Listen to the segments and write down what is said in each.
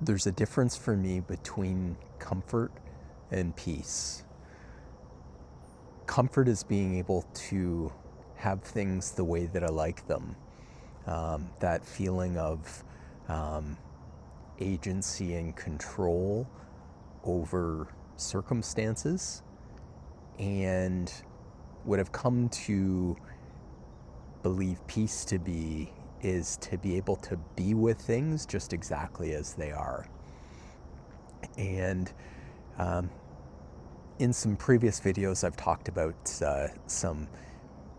There's a difference for me between comfort and peace. Comfort is being able to have things the way that I like them. That feeling of um, agency and control over circumstances. And what I've come to believe peace to be is to be able to be with things just exactly as they are. And um, in some previous videos, I've talked about some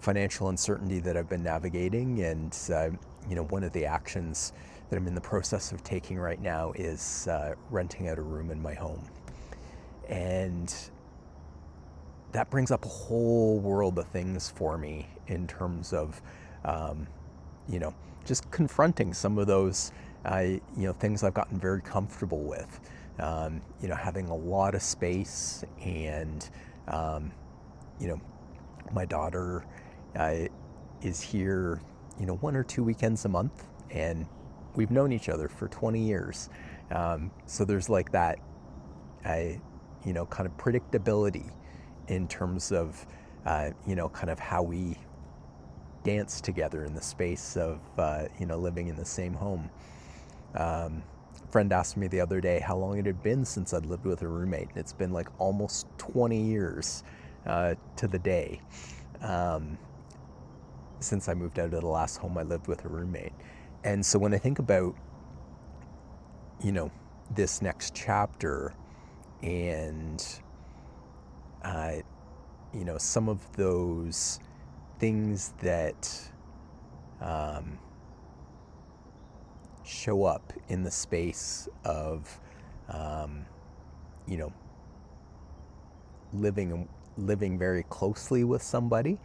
financial uncertainty that I've been navigating, and one of the actions that I'm in the process of taking right now is renting out a room in my home, and that brings up a whole world of things for me in terms of, um, you know, just confronting some of those, things I've gotten very comfortable with. Having a lot of space, and um, you know, my daughter uh, is here, 1 or 2 weekends a month, and we've known each other for 20 years. So there's like that, kind of predictability in terms of, kind of how we dance together in the space of, living in the same home. Um, Friend asked me the other day how long it had been since I'd lived with a roommate. It's been like almost 20 years to the day um, since I moved out of the last home I lived with a roommate. And so when I think about, you know, this next chapter and, uh, some of those things that um, show up in the space of, um, you know, living very closely with somebody.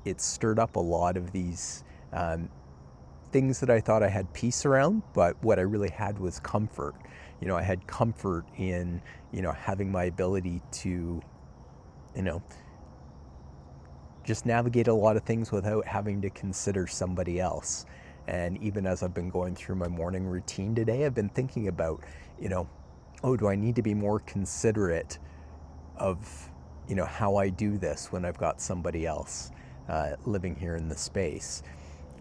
It stirred up a lot of these things that I thought I had peace around, but what I really had was comfort. I had comfort in, having my ability to, you know, just navigate a lot of things without having to consider somebody else. And even as I've been going through my morning routine today, I've been thinking about, oh, do I need to be more considerate of, how I do this when I've got somebody else living here in the space?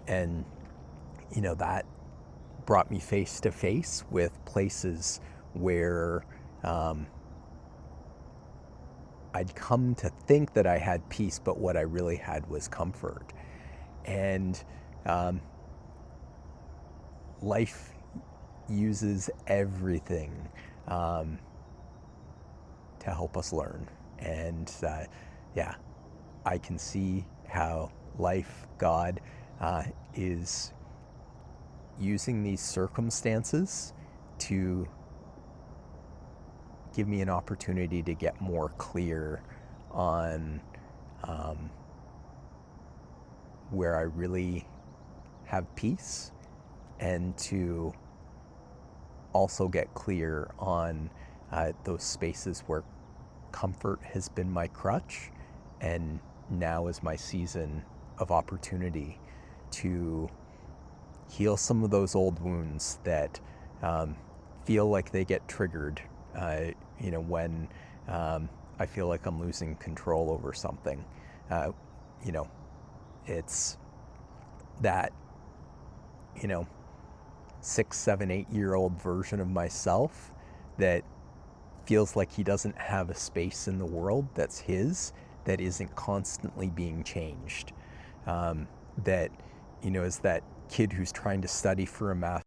And, that brought me face to face with places where um, I'd come to think that I had peace, but what I really had was comfort. And um, life uses everything um, to help us learn. And yeah, I can see how life, God, is using these circumstances to give me an opportunity to get more clear on um, where I really have peace, and to also get clear on those spaces where comfort has been my crutch, and now is my season of opportunity to heal some of those old wounds that feel like they get triggered, when I feel like I'm losing control over something. Uh, you know, it's that, you know, 6, 7, 8-year-old version of myself that feels like he doesn't have a space in the world that's his, that isn't constantly being changed. That, is that kid who's trying to study for a math